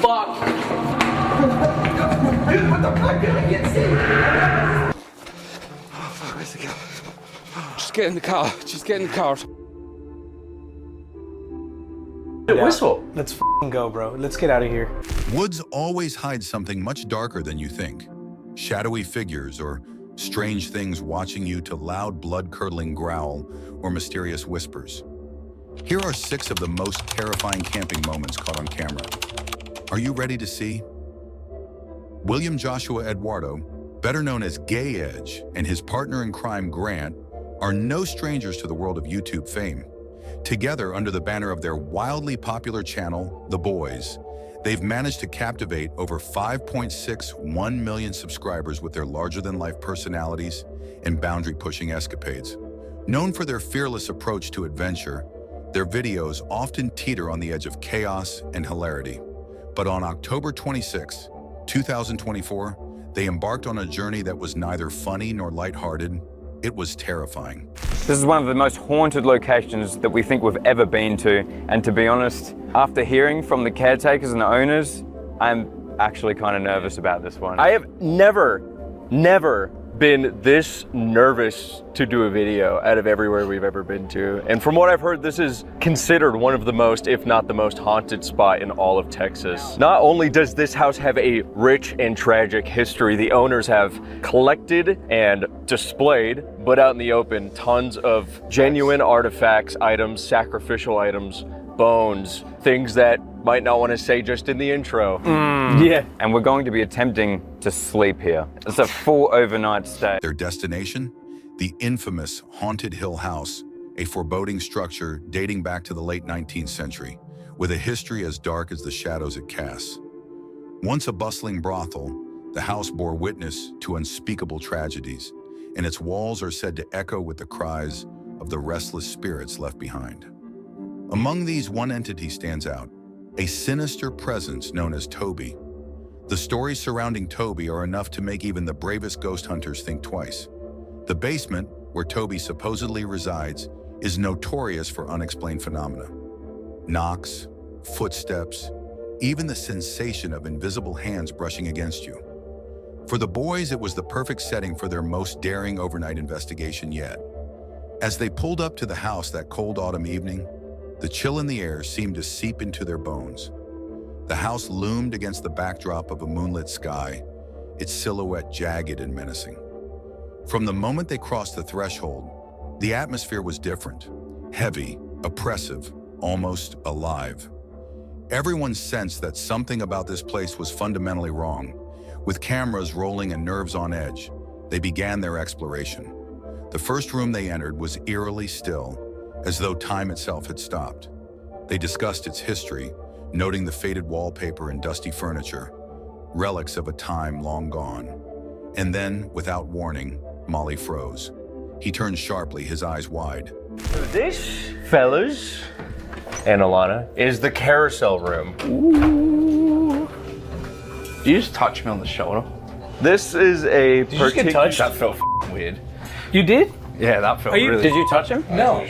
fuck? Dude, what the fuck? I can't see. Oh, fuck, where's the car? Just get in the car. Just get in the car. Whistle. Let's f***ing go, bro. Let's get out of here. Woods always hide something much darker than you think. Shadowy figures or strange things watching you to loud, blood-curdling growl or mysterious whispers. Here are 6 of the most terrifying camping moments caught on camera. Are you ready to see? William Joshua Eduardo, better known as Gay Edge, and his partner in crime, Grant, are no strangers to the world of YouTube fame. Together, under the banner of their wildly popular channel, The Boys, they've managed to captivate over 5.61 million subscribers with their larger-than-life personalities and boundary-pushing escapades. Known for their fearless approach to adventure, their videos often teeter on the edge of chaos and hilarity. But on October 26, 2024, they embarked on a journey that was neither funny nor lighthearted. It was terrifying. This is one of the most haunted locations that we think we've ever been to. And to be honest, after hearing from the caretakers and the owners, I'm actually kind of nervous about this one. I have never been this nervous to do a video out of everywhere we've ever been to. And from what I've heard, this is considered one of the most, if not the most haunted spot in all of Texas. Not only does this house have a rich and tragic history, the owners have collected and displayed, but out in the open, tons of genuine artifacts, items, sacrificial items, bones, things that might not want to say just in the intro. Yeah. And we're going to be attempting to sleep here. It's a full overnight stay. Their destination? The infamous Haunted Hill House, a foreboding structure dating back to the late 19th century, with a history as dark as the shadows it casts. Once a bustling brothel, the house bore witness to unspeakable tragedies, and its walls are said to echo with the cries of the restless spirits left behind. Among these, one entity stands out, a sinister presence known as Toby. The stories surrounding Toby are enough to make even the bravest ghost hunters think twice. The basement, where Toby supposedly resides, is notorious for unexplained phenomena. Knocks, footsteps, even the sensation of invisible hands brushing against you. For the boys, it was the perfect setting for their most daring overnight investigation yet. As they pulled up to the house that cold autumn evening, the chill in the air seemed to seep into their bones. The house loomed against the backdrop of a moonlit sky, its silhouette jagged and menacing. From the moment they crossed the threshold, the atmosphere was different, heavy, oppressive, almost alive. Everyone sensed that something about this place was fundamentally wrong. With cameras rolling and nerves on edge, they began their exploration. The first room they entered was eerily still, as though time itself had stopped. They discussed its history, noting the faded wallpaper and dusty furniture, relics of a time long gone. And then, without warning, Molly froze. He turned sharply, his eyes wide. This, fellas, and Alana, is the carousel room. Ooh. Did you just touch me on the shoulder? This is a Did you just get touched? That felt weird. You did? Yeah, that felt really... Did you touch him? No.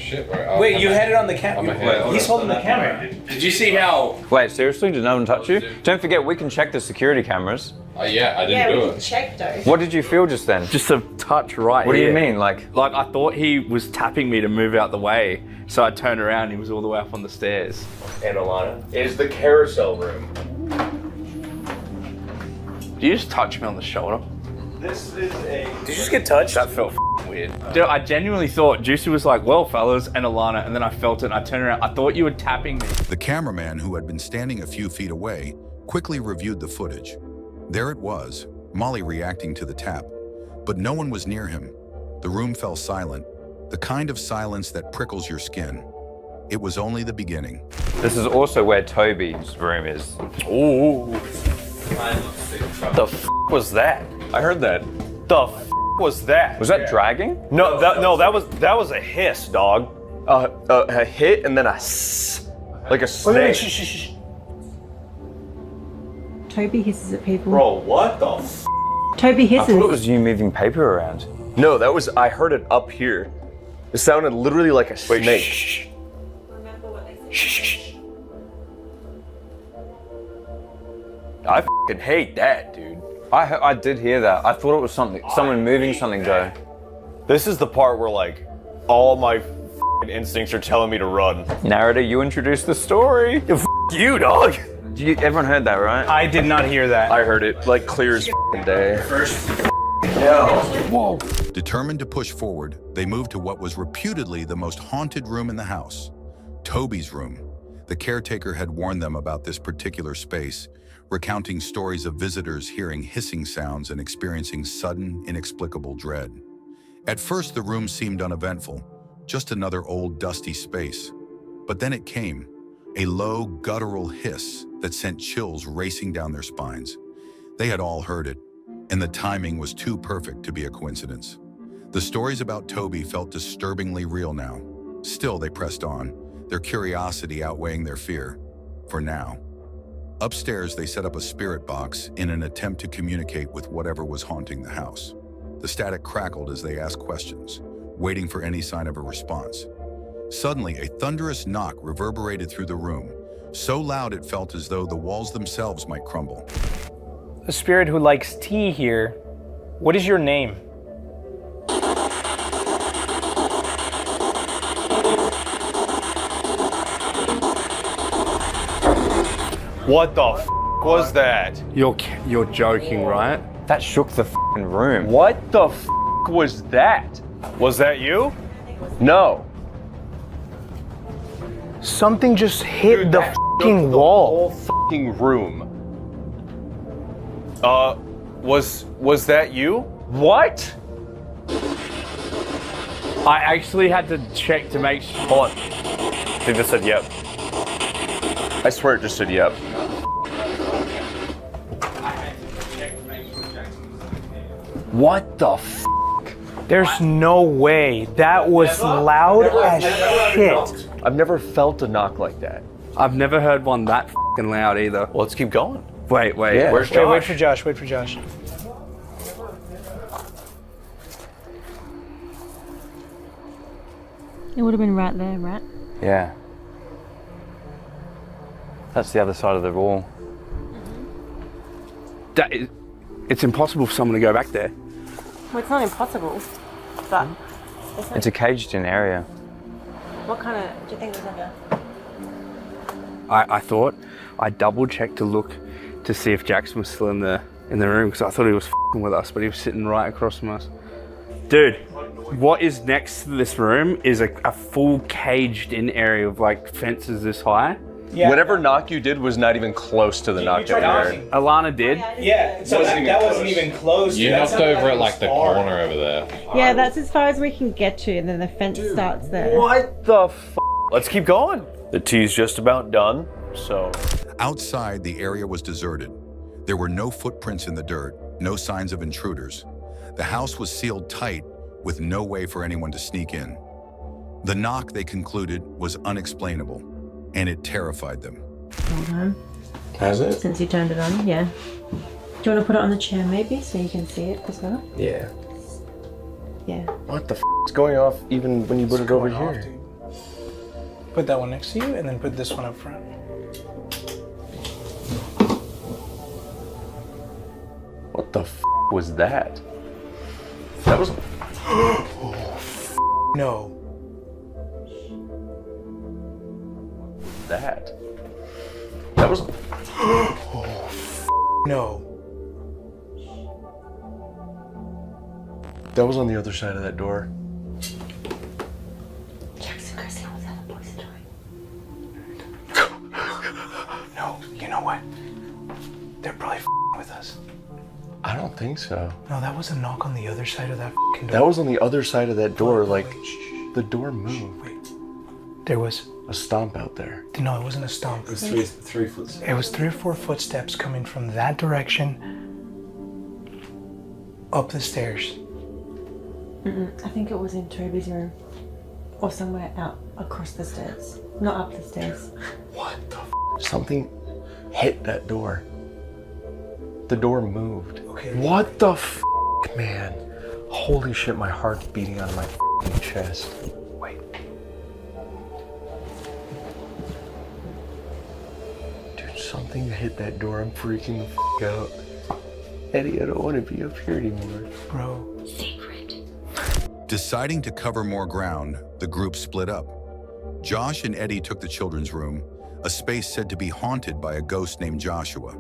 Wait, you had it on the camera. He's holding the camera. Did you see how... Wait, seriously? Did no one touch you? Don't forget, we can check the security cameras. Yeah, I didn't do it. Check though. What did you feel just then? Just a touch right What do here. you mean? Like I thought he was tapping me to move out the way, so I turned around and he was all the way up on the stairs. And Alana, is the carousel room. Did you just touch me on the shoulder? This is a... Did you just get touched? That felt weird. Dude, I genuinely thought Juicy was like, well, fellas, and Alana, and then I felt it and I turned around. I thought you were tapping me. The cameraman, who had been standing a few feet away, quickly reviewed the footage. There it was, Molly reacting to the tap. But no one was near him. The room fell silent, the kind of silence that prickles your skin. It was only the beginning. this is also where Toby's room is. Ooh. The f was that? I heard that. The f was that? Was that dragging? No, that was a hiss, dog. A hit and then a s, like a snake. Shh. Toby hisses at people. Bro, what the f? Toby I hisses. thought it was you moving paper around. No, I heard it up here. It sounded literally like a snake. Remember what they said. Shh. I fucking hate that, dude. I did hear that. I thought it was someone moving something though. This is the part where like all my fucking instincts are telling me to run. Narrator, you introduced the story. You, dog. Everyone heard that, right? I did not hear that. I heard it like clear as fucking day. Whoa. Determined to push forward, they moved to what was reputedly the most haunted room in the house, Toby's room. The caretaker had warned them about this particular space, recounting stories of visitors hearing hissing sounds and experiencing sudden, inexplicable dread. At first, the room seemed uneventful, just another old, dusty space. But then it came, a low, guttural hiss that sent chills racing down their spines. They had all heard it, and the timing was too perfect to be a coincidence. The stories about Toby felt disturbingly real now. Still, they pressed on, their curiosity outweighing their fear, for now. Upstairs, they set up a spirit box in an attempt to communicate with whatever was haunting the house. The static crackled as they asked questions, waiting for any sign of a response. Suddenly, a thunderous knock reverberated through the room, so loud it felt as though the walls themselves might crumble. The spirit who likes tea here, what is your name? What the f was that? You're joking, right? That shook the fucking room. What the f was that? Was that you? No. Something just hit Dude, the that fucking shook the wall. whole fucking room. Was that you? What? I actually had to check to make sure. Hold on. I think this said yep. I swear it just said yep. What the f? There's no way. That was loud as shit. I've never felt a knock like that. I've never heard one that fucking loud either. Well, let's keep going. Wait. Yeah. Where's Wait, wait Josh? for Josh, wait for Josh. It would have been right there, right? Yeah. That's the other side of the wall. It's impossible for someone to go back there. Well, it's not impossible, but It's a caged-in area. what kind of, do you think it was like a... I thought I double checked to look to see if Jackson was still in the room because I thought he was f***ing with us, but he was sitting right across from us. Dude, what is next to this room is a full caged-in area of like fences this high. Yeah. Whatever knock you did was not even close to the knock that we heard. Alana did. Yeah, so that wasn't even close. You knocked over at like the corner over there. Yeah, that's as far as we can get to, and then the fence starts there. What the f? Let's keep going. The tea's just about done, so. Outside, the area was deserted. There were no footprints in the dirt, no signs of intruders. The house was sealed tight with no way for anyone to sneak in. The knock, they concluded, was unexplainable, and it terrified them. Hold on. Has it? Since you turned it on, yeah. Do you want to put it on the chair maybe, so you can see it as well? Yeah. Yeah. What the f is going off even when you put it over here? Put that one next to you, and then put this one up front. What the f was that? That was. No. That. That was. No. That was on the other side of that door. Jackson, go see what the other boys are doing. No, you know what? They're probably with us. I don't think so. No, that was a knock on the other side of that door. That was on the other side of that door, like the door moved. Wait. There was... A stomp out there. No, it wasn't a stomp. It was three foot. It was 3 or 4 footsteps coming from that direction up the stairs. I think it was in Toby's room. Or somewhere out across the stairs. Not up the stairs. What the f? Something hit that door. The door moved. Okay. What the f, man? Holy shit, my heart's beating out of my f***ing chest. Wait. Dude, something hit that door, I'm freaking the f out. Eddie, I don't want to be up here anymore. Bro. Secret. Deciding to cover more ground, the group split up. Josh and Eddie took the children's room, a space said to be haunted by a ghost named Joshua.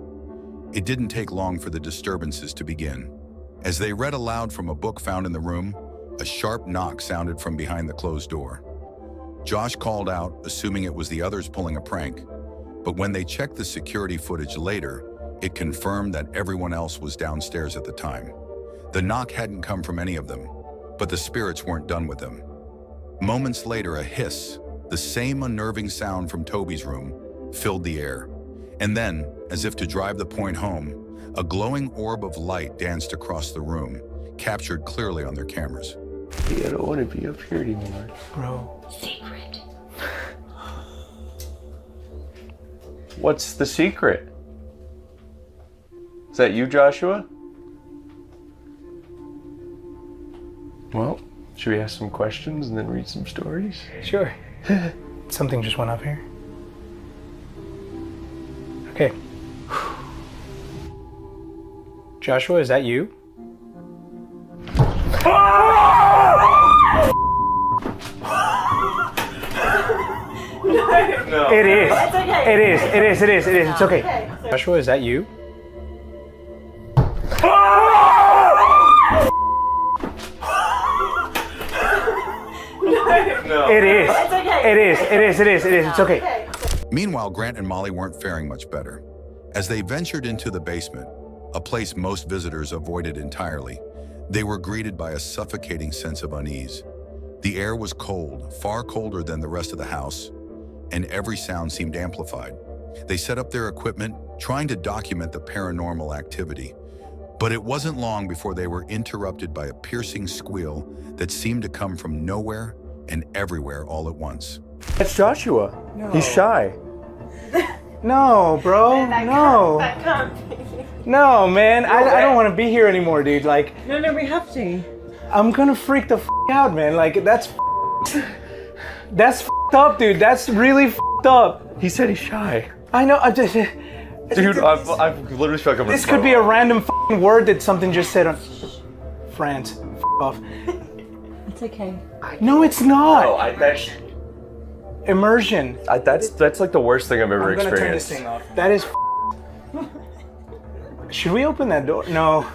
It didn't take long for the disturbances to begin. As they read aloud from a book found in the room, a sharp knock sounded from behind the closed door. Josh called out, assuming it was the others pulling a prank, but when they checked the security footage later, it confirmed that everyone else was downstairs at the time. The knock hadn't come from any of them, but the spirits weren't done with them. Moments later, a hiss, the same unnerving sound from Toby's room, filled the air. And then, as if to drive the point home, a glowing orb of light danced across the room, captured clearly on their cameras. Eddie, I don't want to be up here anymore. Bro. Secret. What's the secret? Is that you, Joshua? Well, should we ask some questions and then read some stories? Sure. Something just went up here. Okay. Joshua, is that you? No. It is. It's okay. It is. It is. It is. It is. It's okay. Joshua, is that you? No. It is. It's okay. It is. It is. It is. It is. It's okay. Meanwhile, Grant and Molly weren't faring much better. As they ventured into the basement, a place most visitors avoided entirely, they were greeted by a suffocating sense of unease. The air was cold, far colder than the rest of the house, and every sound seemed amplified. They set up their equipment, trying to document the paranormal activity. But it wasn't long before they were interrupted by a piercing squeal that seemed to come from nowhere and everywhere all at once. That's Joshua. No. He's shy. No, bro. No. That can't be. No, man. I don't want to be here anymore, dude. Like, No, we have to. I'm gonna freak the out, man. Like, that's up, dude. That's really up. He said he's shy. I know. I just. Dude, I've literally felt like I'm This could be a random word that something just said on France. Off. It's okay. No, it's not. Oh, Immersion. that's like the worst thing I've ever I'm gonna turn this experienced. thing off. That is. Should we open that door? No.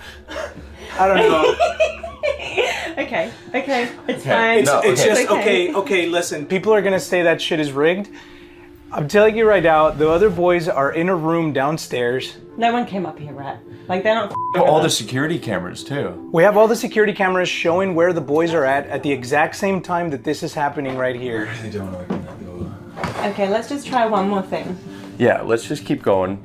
I don't know. Okay. It's fine. No, It's okay. just okay. Listen, people are gonna say that shit is rigged. I'm telling you right now, the other boys are in a room downstairs. No one came up here, right? Like, they're not. All the security cameras too. We have all the security cameras showing where the boys are at the exact same time that this is happening right here. I don't open that door. Okay, let's just try one more thing. Yeah, let's just keep going.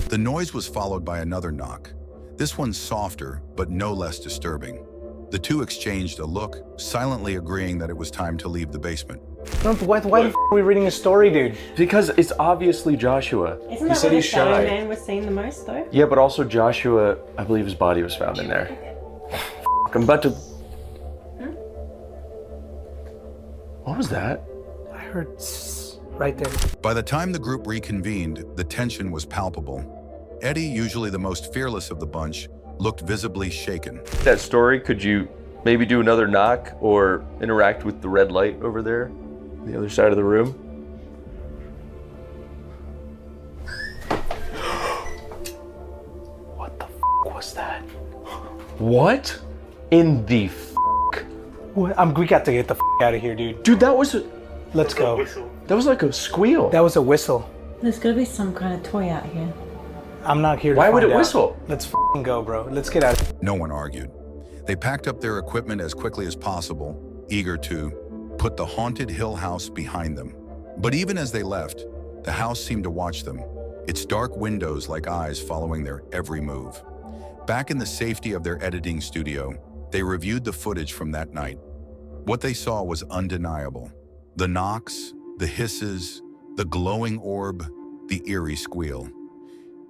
The noise was followed by another knock. This one softer, but no less disturbing. The two exchanged a look, silently agreeing that it was time to leave the basement. Why the f are we reading a story, dude? Because it's obviously Joshua. Isn't that said where the he's shadow shy. man was seen the most, though? Yeah, but also Joshua, I believe his body was found in there. I'm about to... What was that? I heard right there. By the time the group reconvened, the tension was palpable. Eddie, usually the most fearless of the bunch, looked visibly shaken. That story, could you maybe do another knock or interact with the red light over there, on the other side of the room? What the f was that? What in the f? We got to get the f out of here, dude. Dude, that was Let's go. that was like a squeal. That was a whistle. There's gotta be some kind of toy out here. I'm not here to Why would find it out. whistle? Let's f***ing go, bro. Let's get out of here. No one argued. They packed up their equipment as quickly as possible, eager to put the haunted hill house behind them. But even as they left, the house seemed to watch them, its dark windows like eyes following their every move. Back in the safety of their editing studio, they reviewed the footage from that night. What they saw was undeniable. The knocks, the hisses, the glowing orb, the eerie squeal.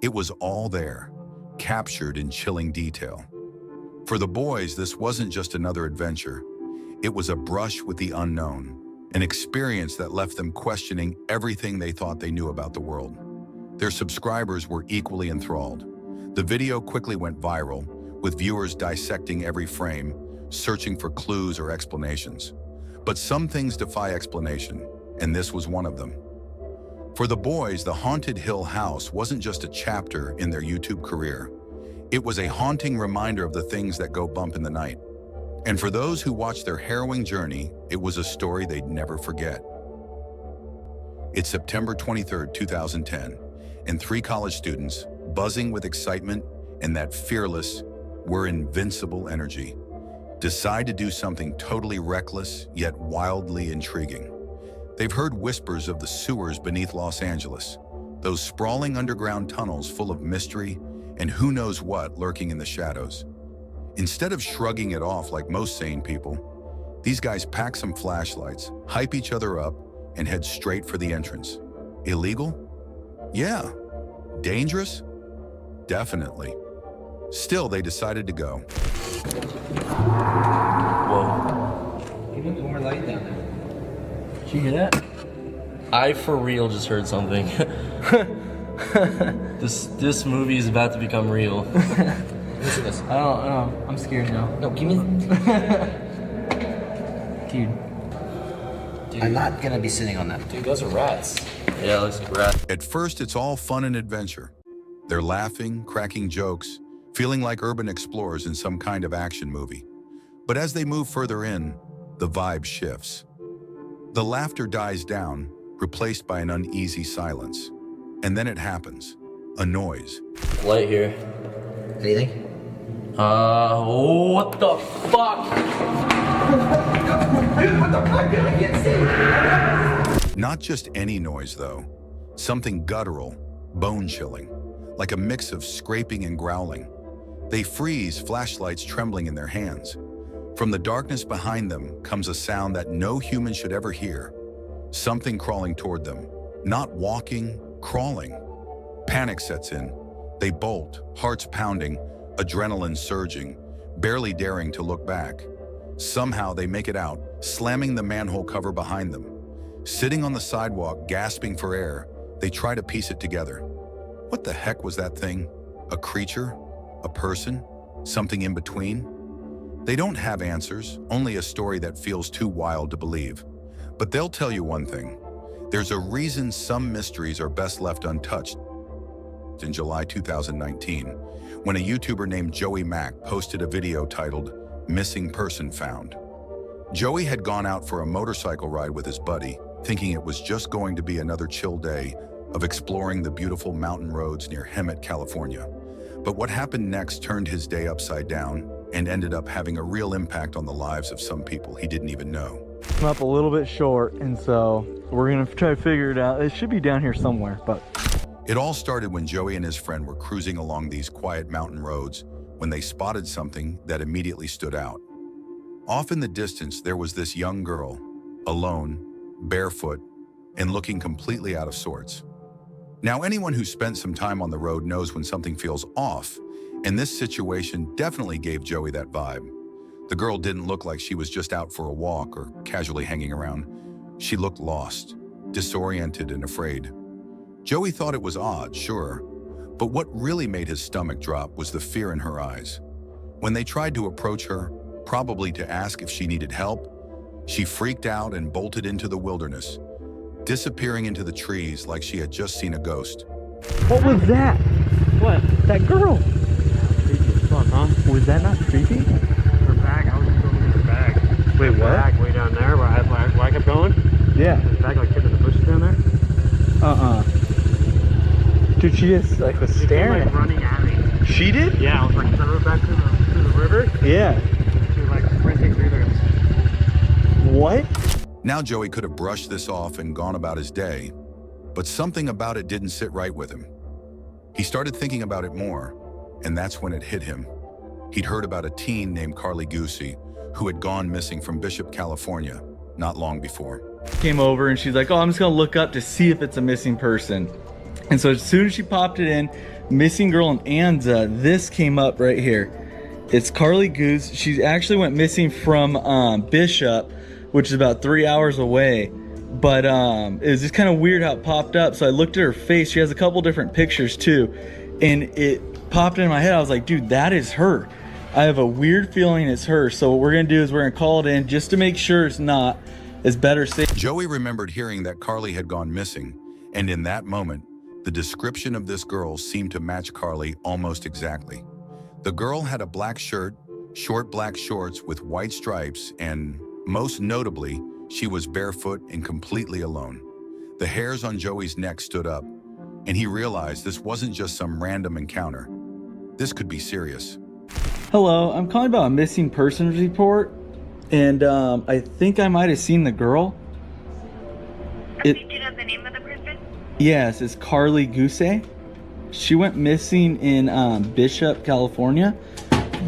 It was all there, captured in chilling detail. For the boys, this wasn't just another adventure. It was a brush with the unknown, an experience that left them questioning everything they thought they knew about the world. Their subscribers were equally enthralled. The video quickly went viral, with viewers dissecting every frame, searching for clues or explanations. But some things defy explanation, and this was one of them. For the boys, the Haunted Hill House wasn't just a chapter in their YouTube career. It was a haunting reminder of the things that go bump in the night. And for those who watched their harrowing journey, it was a story they'd never forget. It's September 23rd, 2010, and 3 college students, buzzing with excitement and that fearless, we're invincible energy, decide to do something totally reckless yet wildly intriguing. They've heard whispers of the sewers beneath Los Angeles, those sprawling underground tunnels full of mystery and who knows what lurking in the shadows. Instead of shrugging it off like most sane people, these guys pack some flashlights, hype each other up, and head straight for the entrance. Illegal? Yeah. Dangerous? Definitely. Still, they decided to go. Whoa. Even more light down there. Did you hear that? I for real just heard something. This movie is about to become real. Listen to this. I don't know. I'm scared now. No, give me. Dude. I'm not gonna be sitting on that. Dude, those are rats. Yeah, those are rats. At first, it's all fun and adventure. They're laughing, cracking jokes, feeling like urban explorers in some kind of action movie. But as they move further in, the vibe shifts. The laughter dies down, replaced by an uneasy silence. And then it happens. A noise. Light here. Anything? What the fuck? Dude, what the fuck? I can't see. Not just any noise, though. Something guttural, bone-chilling, like a mix of scraping and growling. They freeze, flashlights trembling in their hands. From the darkness behind them comes a sound that no human should ever hear. Something crawling toward them. Not walking, crawling. Panic sets in. They bolt, hearts pounding, adrenaline surging, barely daring to look back. Somehow they make it out, slamming the manhole cover behind them. Sitting on the sidewalk, gasping for air, they try to piece it together. What the heck was that thing? A creature? A person? Something in between? They don't have answers, only a story that feels too wild to believe. But they'll tell you one thing. There's a reason some mysteries are best left untouched. In July 2019, when a YouTuber named Joey Mack posted a video titled, "Missing Person Found." Joey had gone out for a motorcycle ride with his buddy, thinking it was just going to be another chill day of exploring the beautiful mountain roads near Hemet, California. But what happened next turned his day upside down and ended up having a real impact on the lives of some people he didn't even know. I'm up a little bit short, and so we're gonna try to figure it out. It should be down here somewhere, but... It all started when Joey and his friend were cruising along these quiet mountain roads when they spotted something that immediately stood out. Off in the distance, there was this young girl, alone, barefoot, and looking completely out of sorts. Now, anyone who spent some time on the road knows when something feels off, and this situation definitely gave Joey that vibe. The girl didn't look like she was just out for a walk or casually hanging around. She looked lost, disoriented, and afraid. Joey thought it was odd, sure, but what really made his stomach drop was the fear in her eyes. When they tried to approach her, probably to ask if she needed help, she freaked out and bolted into the wilderness, disappearing into the trees like she had just seen a ghost. What was that? What? That girl? Creepy as fuck, huh? Was that not creepy? Her bag, I was just going to get her bag. Wait, what? Her bag way down there where I kept going. Yeah. Her bag like hid in the bushes down there. Dude, she just like was staring. She came, like, running at me. She did? Yeah, I was like throw her back to the river. Yeah. She was like sprinting through there. What? Now Joey could have brushed this off and gone about his day, but something about it didn't sit right with him. He started thinking about it more, and that's when it hit him. He'd heard about a teen named Carly Goosey who had gone missing from Bishop, California, not long before. Came over and she's like, oh, I'm just gonna look up to see if it's a missing person. And so as soon as she popped it in, missing girl in Anza, this came up right here. It's Carly Goose. She actually went missing from Bishop which is about 3 hours away. But it was just kind of weird how it popped up. So I looked at her face. She has a couple different pictures too. And it popped in my head. I was like, dude, that is her. I have a weird feeling it's her. So what we're gonna do is we're gonna call it in just to make sure it's not. It's better safe. Joey remembered hearing that Carly had gone missing, and in that moment, the description of this girl seemed to match Carly almost exactly. The girl had a black shirt, short black shorts with white stripes, and most notably, she was barefoot and completely alone. The hairs on Joey's neck stood up, and he realized this wasn't just some random encounter. This could be serious. Hello, I'm calling about a missing persons report, and I think I might have seen the girl. Do you know the name of the person? Yes, it's Carly Goose. She went missing in Bishop, California,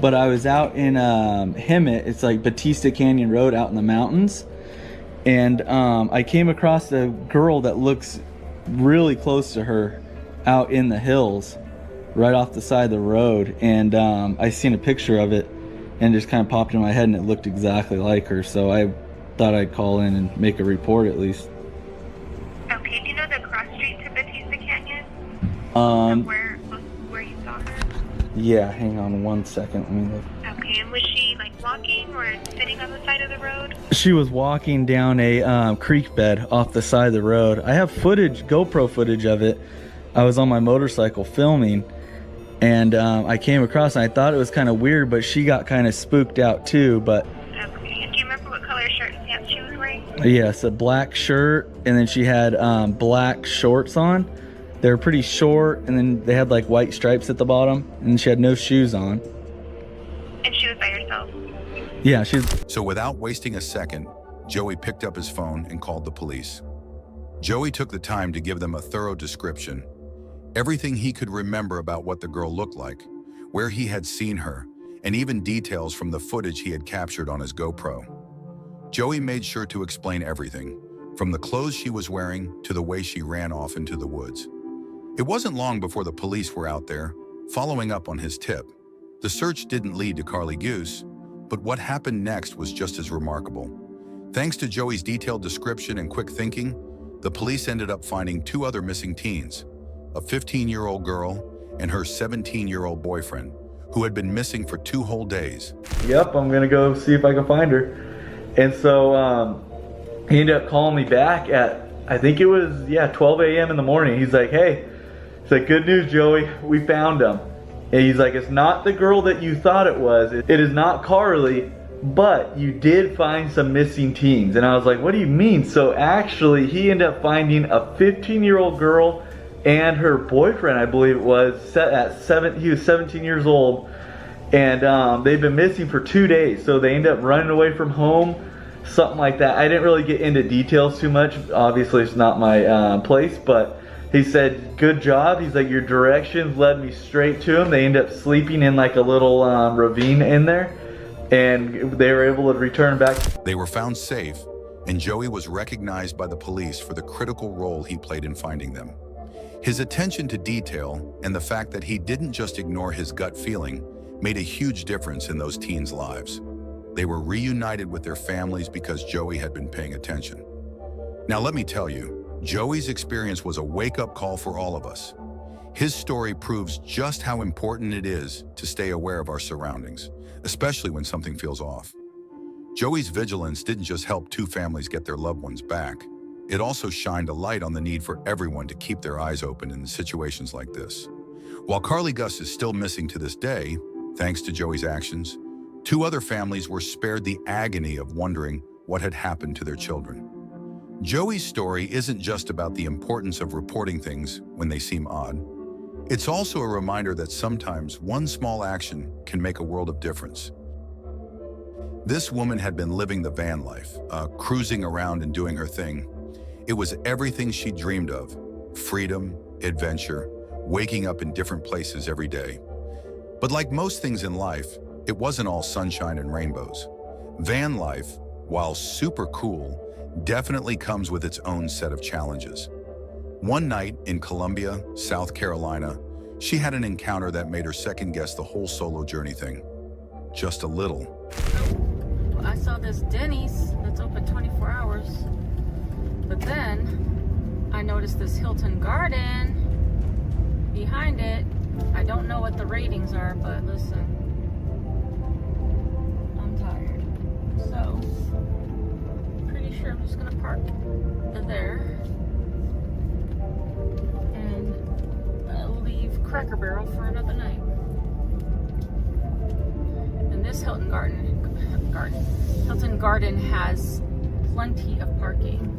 but I was out in Hemet. It's like Batista Canyon Road out in the mountains, and I came across a girl that looks really close to her out in the hills, right off the side of the road, and I seen a picture of it and it just kind of popped in my head, and it looked exactly like her, so I thought I'd call in and make a report at least. Okay, do you know the cross street to Batista Canyon? Where you saw her? Yeah, hang on one second, let me look. Okay, and was she like walking or sitting on the side of the road? She was walking down a creek bed off the side of the road. I have footage, GoPro footage of it. I was on my motorcycle filming, and I came across and I thought it was kind of weird, but she got kind of spooked out too. But okay, and do you remember what color shirt and pants she was wearing? yes, a black shirt, and then she had black shorts on. They were pretty short, and then they had like white stripes at the bottom, and she had no shoes on. And she was by herself? Yeah, she was. So without wasting a second, Joey picked up his phone and called the police. Joey took the time to give them a thorough description. Everything he could remember about what the girl looked like, where he had seen her, and even details from the footage he had captured on his GoPro. Joey made sure to explain everything, from the clothes she was wearing to the way she ran off into the woods. It wasn't long before the police were out there, following up on his tip. The search didn't lead to Carly Goose, but what happened next was just as remarkable. Thanks to Joey's detailed description and quick thinking, the police ended up finding two other missing teens, a 15-year-old girl and her 17-year-old boyfriend, who had been missing for 2 whole days. Yep, I'm gonna go see if I can find her. And so he ended up calling me back at, I think it was, 12 a.m. in the morning. He's like, hey, he's like, good news, Joey, we found him. And he's like, it's not the girl that you thought it was. It is not Carly, but you did find some missing teens. And I was like, what do you mean? So actually, he ended up finding a 15-year-old girl and her boyfriend, I believe it was, he was 17 years old. And they've been missing for 2 days. So they ended up running away from home, something like that. I didn't really get into details too much. Obviously, it's not my place, but he said, good job. He's like, your directions led me straight to him. They ended up sleeping in like a little ravine in there, and they were able to return back. They were found safe, and Joey was recognized by the police for the critical role he played in finding them. His attention to detail and the fact that he didn't just ignore his gut feeling made a huge difference in those teens' lives. They were reunited with their families because Joey had been paying attention. Now let me tell you, Joey's experience was a wake-up call for all of us. His story proves just how important it is to stay aware of our surroundings, especially when something feels off. Joey's vigilance didn't just help 2 families get their loved ones back. It also shined a light on the need for everyone to keep their eyes open in situations like this. While Carly Gus is still missing to this day, thanks to Joey's actions, 2 other families were spared the agony of wondering what had happened to their children. Joey's story isn't just about the importance of reporting things when they seem odd. It's also a reminder that sometimes one small action can make a world of difference. This woman had been living the van life, cruising around and doing her thing. It was everything she dreamed of: freedom, adventure, waking up in different places every day. But like most things in life, it wasn't all sunshine and rainbows. Van life, while super cool, definitely comes with its own set of challenges. One night in Columbia, South Carolina, she had an encounter that made her second-guess the whole solo journey thing. Just a little. I saw this Denny's that's open 24 house. But then I noticed this Hilton Garden behind it. I don't know what the ratings are, but listen, I'm tired. So, pretty sure I'm just gonna park there and leave Cracker Barrel for another night. And this Hilton Garden has plenty of parking.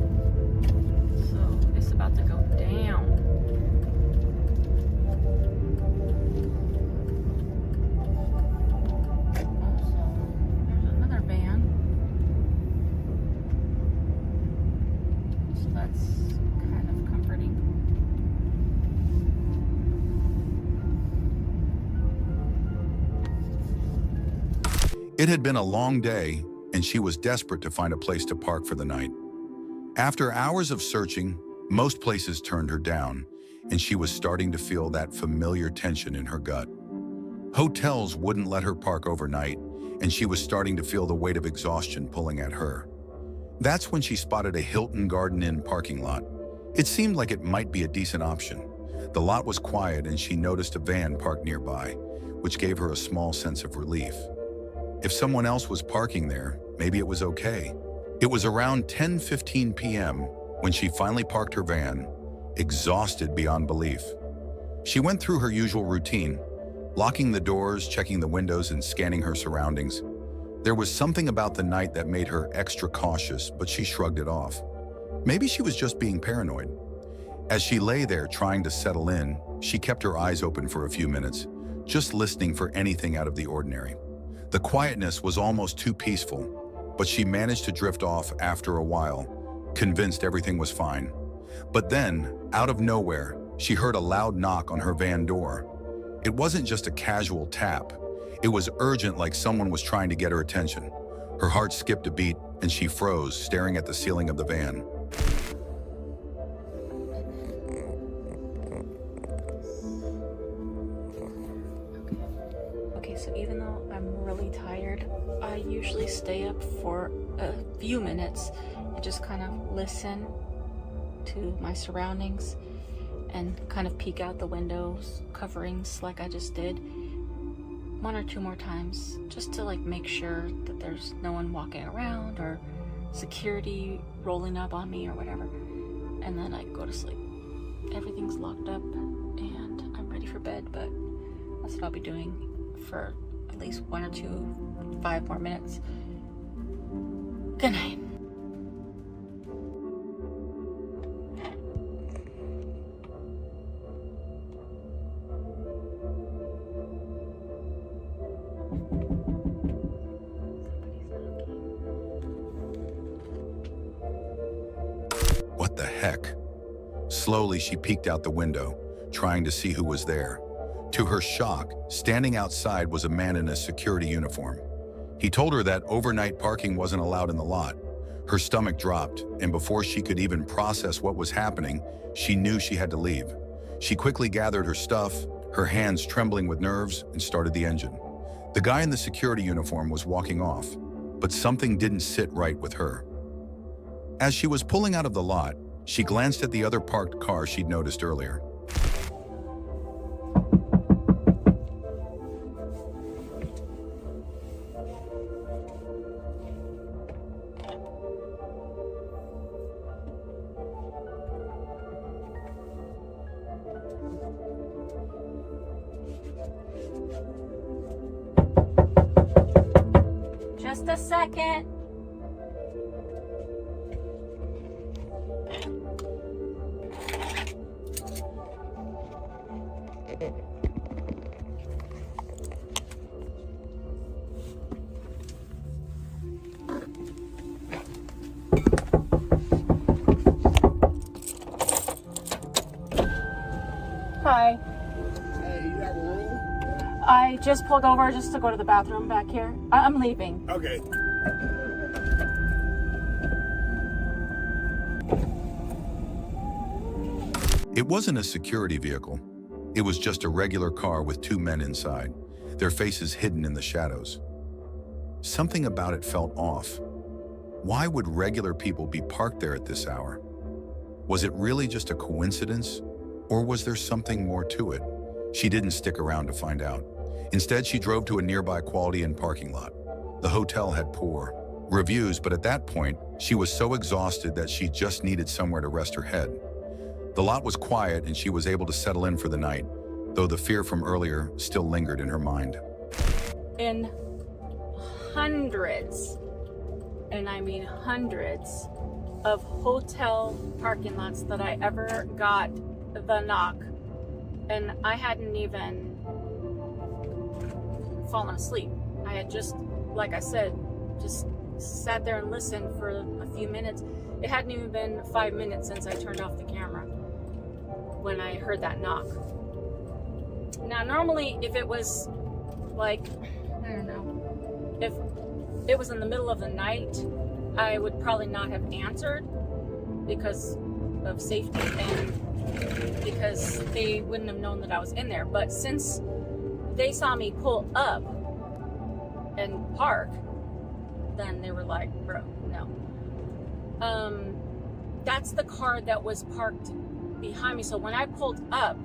So it's about to go down. Also, there's another van. So that's kind of comforting. It had been a long day, and she was desperate to find a place to park for the night. After hours of searching, most places turned her down, and she was starting to feel that familiar tension in her gut. Hotels wouldn't let her park overnight, and she was starting to feel the weight of exhaustion pulling at her. That's when she spotted a Hilton Garden Inn parking lot. It seemed like it might be a decent option. The lot was quiet, and she noticed a van parked nearby, which gave her a small sense of relief. If someone else was parking there, maybe it was okay. It was around 10:15 p.m. when she finally parked her van, exhausted beyond belief. She went through her usual routine, locking the doors, checking the windows, and scanning her surroundings. There was something about the night that made her extra cautious, but she shrugged it off. Maybe she was just being paranoid. As she lay there trying to settle in, she kept her eyes open for a few minutes, just listening for anything out of the ordinary. The quietness was almost too peaceful, but she managed to drift off after a while, convinced everything was fine. But then, out of nowhere, she heard a loud knock on her van door. It wasn't just a casual tap. It was urgent, like someone was trying to get her attention. Her heart skipped a beat, and she froze, staring at the ceiling of the van. Okay, so even though I'm really tired, I usually stay up for a few minutes and just kind of listen to my surroundings and kind of peek out the windows, coverings like I just did one or two more times, just to like make sure that there's no one walking around or security rolling up on me or whatever. And then I go to sleep. Everything's locked up and I'm ready for bed, but that's what I'll be doing for at least 1 or 5 more minutes. Good night. What the heck? Slowly, she peeked out the window, trying to see who was there. To her shock, standing outside was a man in a security uniform. He told her that overnight parking wasn't allowed in the lot. Her stomach dropped, and before she could even process what was happening, she knew she had to leave. She quickly gathered her stuff, her hands trembling with nerves, and started the engine. The guy in the security uniform was walking off, but something didn't sit right with her. As she was pulling out of the lot, she glanced at the other parked car she'd noticed earlier. Just a second. Hi. Hey, you have a room? I just pulled over just to go to the bathroom back here. I'm leaving. Okay. It wasn't a security vehicle. It was just a regular car with 2 men inside, their faces hidden in the shadows. Something about it felt off. Why would regular people be parked there at this hour? Was it really just a coincidence, or was there something more to it? She didn't stick around to find out. Instead, she drove to a nearby Quality Inn parking lot. The hotel had poor reviews, but at that point, she was so exhausted that she just needed somewhere to rest her head. The lot was quiet and she was able to settle in for the night, though the fear from earlier still lingered in her mind. In hundreds, and I mean hundreds, of hotel parking lots that I ever got the knock, and I hadn't even fallen asleep. I had just, like I said, just sat there and listened for a few minutes. It hadn't even been 5 minutes since I turned off the camera when I heard that knock. Now, normally, if it was like, I don't know, if it was in the middle of the night, I would probably not have answered because of safety and because they wouldn't have known that I was in there. But since they saw me pull up and park, then they were like, bro, no. That's the car that was parked behind me. So when I pulled up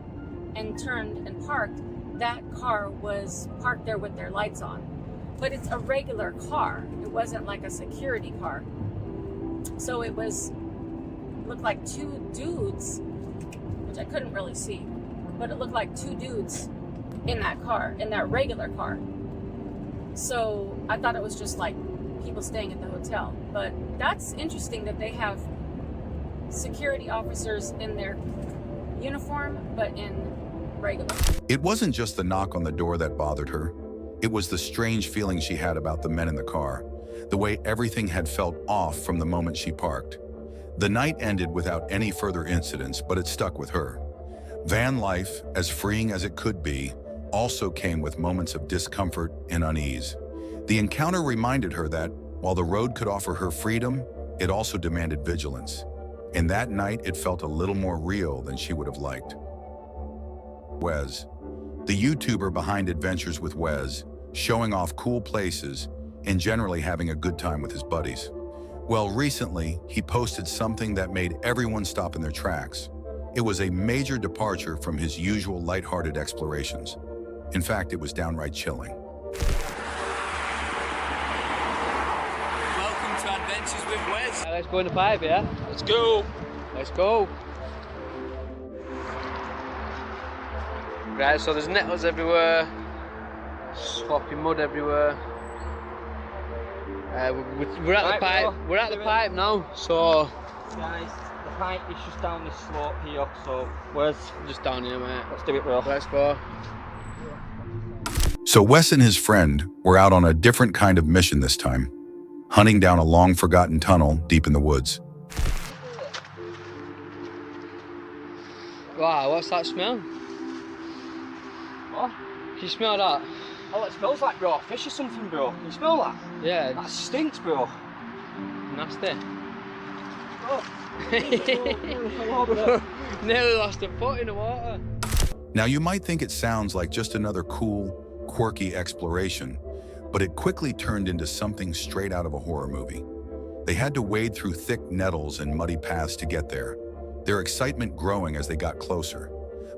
and turned and parked, that car was parked there with their lights on. But it's a regular car. It wasn't like a security car. So it looked like two dudes, which I couldn't really see, but it looked like two dudes in that car, in that regular car. So I thought it was just like people staying at the hotel. But that's interesting that they have security officers in their uniform, but in regular. It wasn't just the knock on the door that bothered her. It was the strange feeling she had about the men in the car, the way everything had felt off from the moment she parked. The night ended without any further incidents, but it stuck with her. Van life, as freeing as it could be, also came with moments of discomfort and unease. The encounter reminded her that, while the road could offer her freedom, it also demanded vigilance. And that night, it felt a little more real than she would have liked. Wes, the YouTuber behind Adventures with Wes, showing off cool places and generally having a good time with his buddies. Well, recently, he posted something that made everyone stop in their tracks. It was a major departure from his usual lighthearted explorations. In fact, it was downright chilling. Welcome to Adventures with Wes. Let's go in the pipe, yeah? Let's go. Let's go. Right, so there's nettles everywhere, sloppy mud everywhere. We're at the pipe. Bro. We're at the pipe now. So, guys, the pipe is just down this slope here. So, where's just down here, mate? Let's do it, bro. Let's go. So Wes and his friend were out on a different kind of mission this time, hunting down a long-forgotten tunnel deep in the woods. Wow, what's that smell? What? Can you smell that? Oh, it smells like raw fish or something, bro. Can you smell that? Yeah. That stinks, bro. Nasty. Oh. Nearly lost a foot in the water. Now, you might think it sounds like just another cool, quirky exploration, but it quickly turned into something straight out of a horror movie. They had to wade through thick nettles and muddy paths to get there, their excitement growing as they got closer.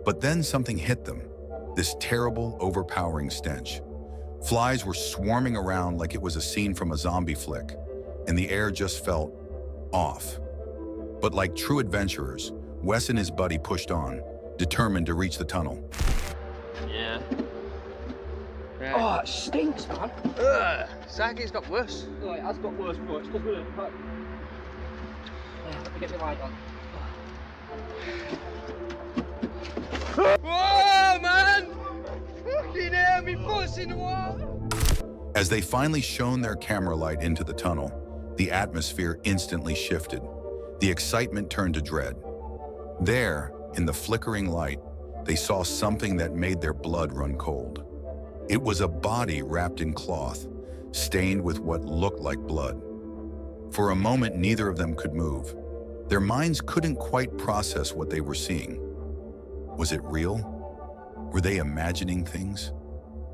But then something hit them, this terrible, overpowering stench. Flies were swarming around like it was a scene from a zombie flick, and the air just felt off. But like true adventurers, Wes and his buddy pushed on, determined to reach the tunnel. Yeah. Right. Oh, it stinks, man. Ugh. It's like it's got worse. Oh, it has got worse, bro. It's because we're in the pipe. Let me get the light on. Whoa, man! Fucking hell, me foot's in the water! As they finally shone their camera light into the tunnel, the atmosphere instantly shifted. The excitement turned to dread. There, in the flickering light, they saw something that made their blood run cold. It was a body wrapped in cloth, stained with what looked like blood. For a moment, neither of them could move. Their minds couldn't quite process what they were seeing. Was it real? Were they imagining things?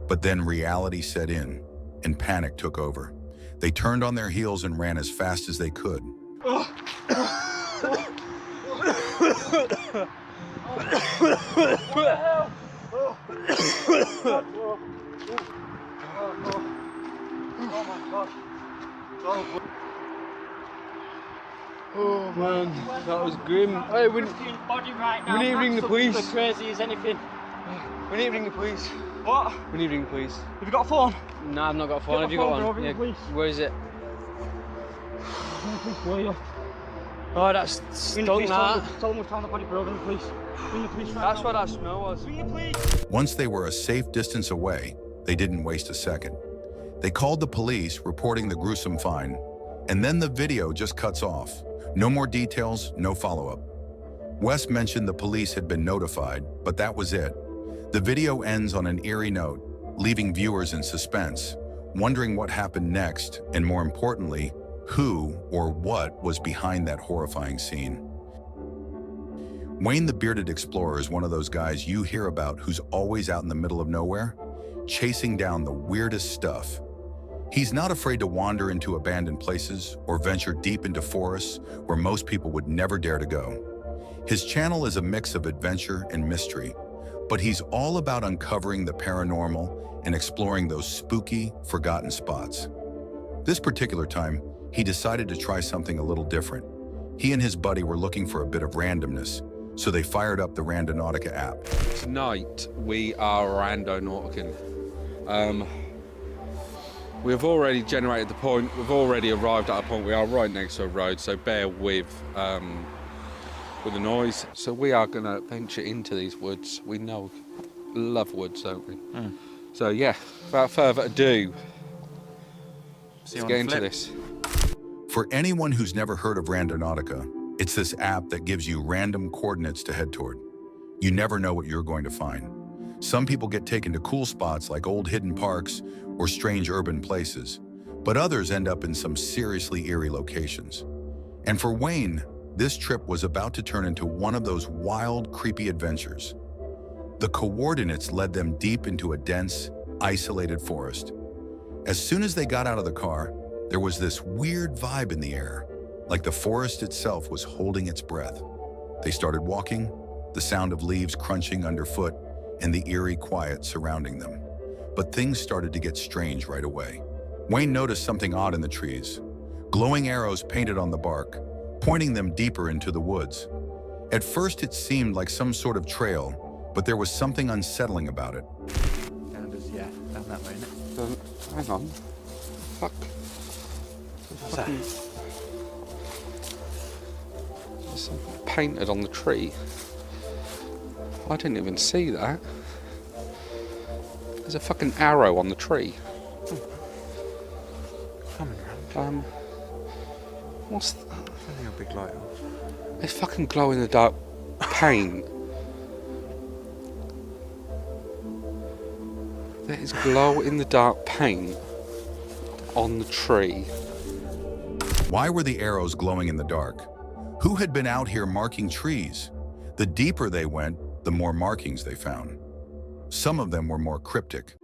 But then reality set in, and panic took over. They turned on their heels and ran as fast as they could. Oh man, that was grim. Hey, we need to ring the police. As crazy as anything. We need to ring the police. What? We need to ring the police. Have you got a phone? No, I've not got a phone. Have you got one? Yeah. Where is it? Oh, that's stunk, that. Tell them we've found the body, bro. Ring the police. Ring the police right That's now. what that smell was. Ring the police. Once they were a safe distance away, they didn't waste a second. They called the police, reporting the gruesome find, and then the video just cuts off. No more details, no follow-up. Wes mentioned the police had been notified, but that was it. The video ends on an eerie note, leaving viewers in suspense, wondering what happened next, and more importantly, who or what was behind that horrifying scene. Wayne the Bearded Explorer is one of those guys you hear about who's always out in the middle of nowhere, chasing down the weirdest stuff. He's not afraid to wander into abandoned places or venture deep into forests where most people would never dare to go. His channel is a mix of adventure and mystery, but he's all about uncovering the paranormal and exploring those spooky, forgotten spots. This particular time, he decided to try something a little different. He and his buddy were looking for a bit of randomness, so they fired up the Randonautica app. Tonight, we are Randonautican. We've already generated the point, we've already arrived at a point, we are right next to a road, so bear with the noise. So we are going to venture into these woods. We love woods, don't we? Mm. So yeah, without further ado, let's get into this. For anyone who's never heard of Randonautica, it's this app that gives you random coordinates to head toward. You never know what you're going to find. Some people get taken to cool spots like old hidden parks or strange urban places, but others end up in some seriously eerie locations. And for Wayne, this trip was about to turn into one of those wild, creepy adventures. The coordinates led them deep into a dense, isolated forest. As soon as they got out of the car, there was this weird vibe in the air, like the forest itself was holding its breath. They started walking, the sound of leaves crunching underfoot, and the eerie quiet surrounding them. But things started to get strange right away. Wayne noticed something odd in the trees. Glowing arrows painted on the bark, pointing them deeper into the woods. At first it seemed like some sort of trail, but there was something unsettling about it. Yeah, down that way. Hang on. Fuck. What's that? There's something painted on the tree. I didn't even see that. There's a fucking arrow on the tree. Coming around. What's that? Turning a big light off. It's fucking glow in the dark paint. There is glow in the dark paint on the tree. Why were the arrows glowing in the dark? Who had been out here marking trees? The deeper they went, the more markings they found. Some of them were more cryptic.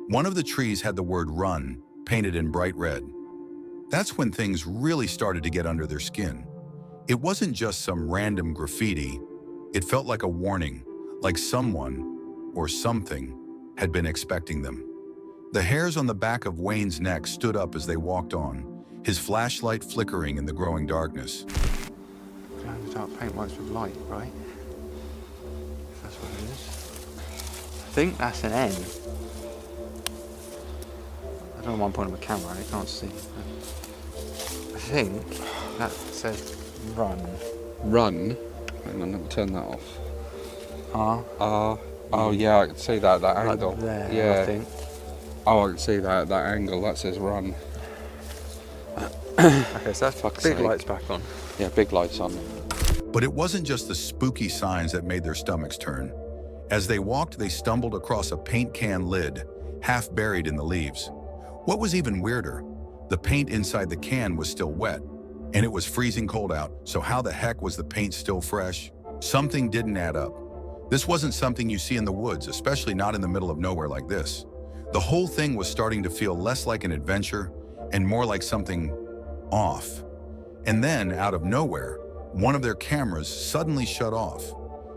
One of the trees had the word "run" painted in bright red. That's when things really started to get under their skin. It wasn't just some random graffiti. It felt like a warning, like someone or something had been expecting them. The hairs on the back of Wayne's neck stood up as they walked on, his flashlight flickering in the growing darkness. Glow in the dark paint works with light, right? If that's what it is. I think that's an N. I don't know why I'm pointing my camera, I can't see. I think that says run. Run? Hang on, let me turn that off. R. Oh yeah, I can see that angle. There, yeah. I think. Oh, I can see that angle. That says run. Okay, so that's big lights back on. Yeah, big lights on. But it wasn't just the spooky signs that made their stomachs turn. As they walked, they stumbled across a paint can lid, half buried in the leaves. What was even weirder, the paint inside the can was still wet, and it was freezing cold out, so how the heck was the paint still fresh? Something didn't add up. This wasn't something you see in the woods, especially not in the middle of nowhere like this. The whole thing was starting to feel less like an adventure and more like something off. And then, out of nowhere, one of their cameras suddenly shut off.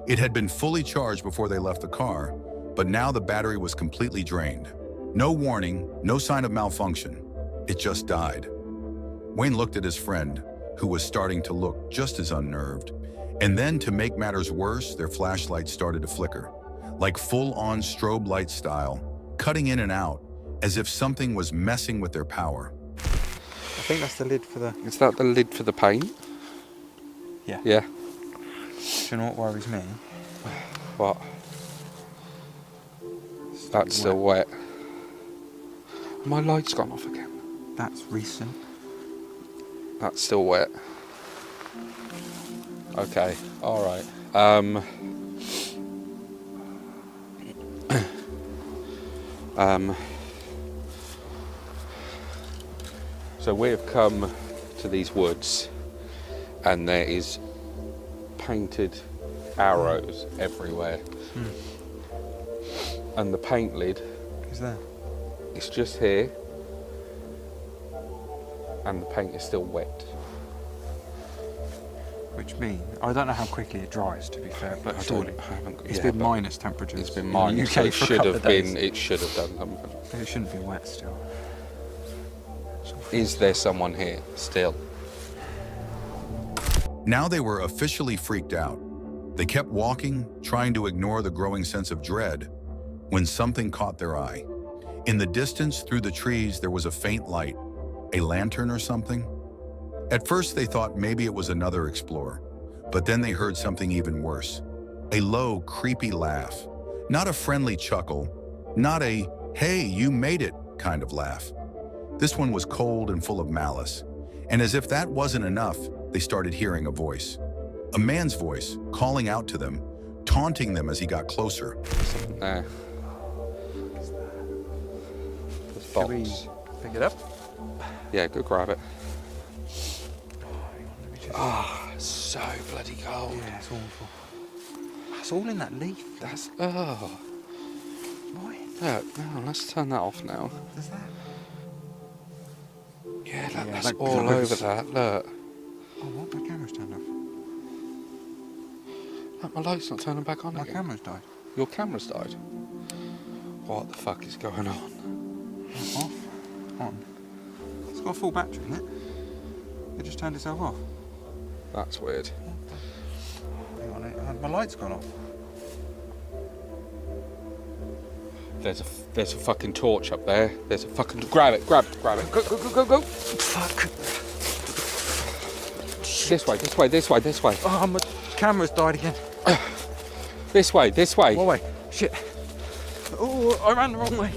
It had been fully charged before they left the car, but now the battery was completely drained. No warning, no sign of malfunction. It just died. Wayne looked at his friend, who was starting to look just as unnerved. And then, to make matters worse, their flashlights started to flicker, like full-on strobe light style, cutting in and out, as if something was messing with their power. I think that's the lid for the... Is that the lid for the paint? Yeah. Yeah. Do you know what worries me? What? That's still wet. My light's gone off again. That's recent. That's still wet. Okay, alright. So we have come to these woods and there is painted arrows everywhere. And the paint lid is there. It's just here and the paint is still wet. Which means, I don't know how quickly it dries, to be fair, but surely it's yeah, been but minus temperatures. It's been in minus, the so UK it for a should couple have of days. been. It should have done something. But it shouldn't be wet still. Is there someone here still? Now they were officially freaked out. They kept walking, trying to ignore the growing sense of dread, when something caught their eye. In the distance, through the trees, there was a faint light. A lantern or something? At first, they thought maybe it was another explorer, but then they heard something even worse. A low, creepy laugh. Not a friendly chuckle, not a, "Hey, you made it" kind of laugh. This one was cold and full of malice. And as if that wasn't enough, they started hearing a voice. A man's voice, calling out to them, taunting them as he got closer. Something there. Should we pick it up? Yeah, go grab it. Oh, it's so bloody cold. Yeah, it's awful. That's all in that leaf. That's, oh. Why? Look, no, let's turn that off now. What's that? Yeah, look, Yeah, that's like all drugs. over that, look. Oh, what? My camera's turned off. Look, my light's not turning back on My again. camera's died. Your camera's died? What the fuck is going on? Off. On. It's got a full battery in it. It just turned itself off. That's weird. Hang on, my light's gone off. There's a fucking torch up there. There's a fucking... Grab it. Go. Fuck. This way. Oh, my camera's died again. This way. What way? Shit. Oh, I ran the wrong way.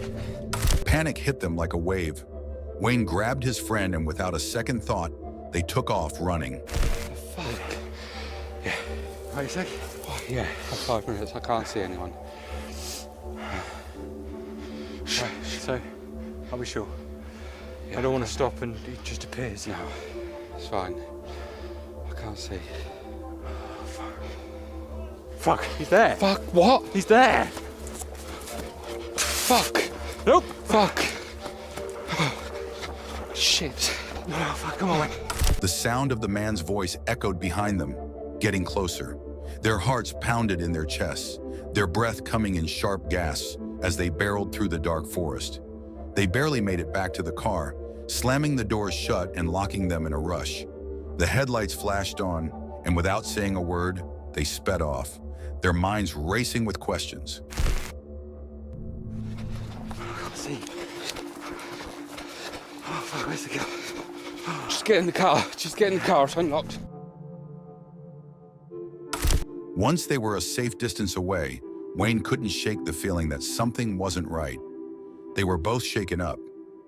Panic hit them like a wave. Wayne grabbed his friend and without a second thought, they took off running. Fuck. Yeah. Are you sick? Oh, yeah, for 5 minutes. I can't see anyone. Right, so, are we sure? Yeah. I don't want to stop and he just appears. No, it's fine. I can't see. Fuck, he's there. Fuck, what? He's there. Fuck. Nope. Fuck. Shit. No, fuck, come on, wait. The sound of the man's voice echoed behind them, getting closer. Their hearts pounded in their chests, their breath coming in sharp gasps as they barreled through the dark forest. They barely made it back to the car, slamming the doors shut and locking them in a rush. The headlights flashed on, and without saying a word, they sped off, their minds racing with questions. I can't see. Oh, fuck, where's the car? Just get in the car. It's unlocked. Once they were a safe distance away, Wayne couldn't shake the feeling that something wasn't right. They were both shaken up,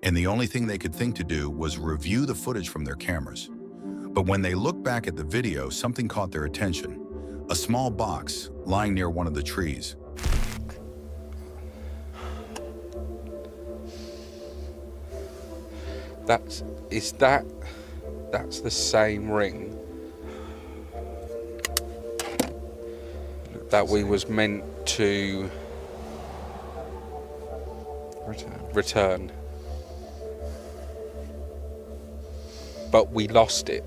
and the only thing they could think to do was review the footage from their cameras. But when they looked back at the video, something caught their attention. A small box lying near one of the trees. That's the same ring that we was meant to return. but we lost it.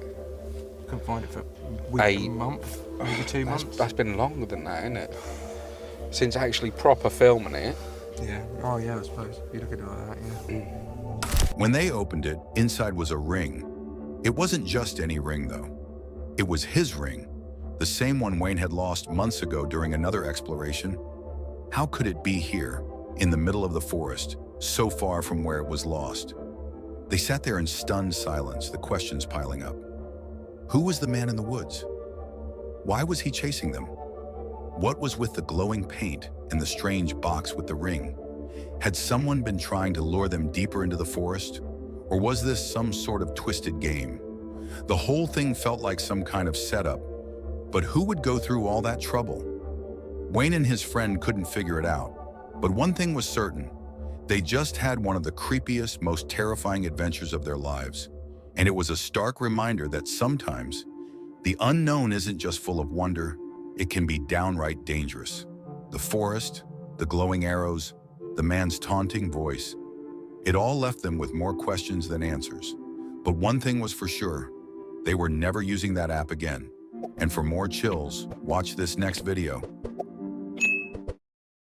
Couldn't find it for a month, maybe 2 months. That's been longer than that, isn't it? Since actually proper filming it. Yeah. Oh yeah, I suppose. You look at it like that, yeah. When they opened it, inside was a ring. It wasn't just any ring, though. It was his ring, the same one Wayne had lost months ago during another exploration. How could it be here, in the middle of the forest, so far from where it was lost? They sat there in stunned silence, the questions piling up. Who was the man in the woods? Why was he chasing them? What was with the glowing paint and the strange box with the ring? Had someone been trying to lure them deeper into the forest? Or was this some sort of twisted game? The whole thing felt like some kind of setup, but who would go through all that trouble? Wayne and his friend couldn't figure it out, but one thing was certain. They just had one of the creepiest, most terrifying adventures of their lives. And it was a stark reminder that sometimes the unknown isn't just full of wonder, it can be downright dangerous. The forest, the glowing arrows, the man's taunting voice. It all left them with more questions than answers. But one thing was for sure, they were never using that app again. And for more chills, watch this next video.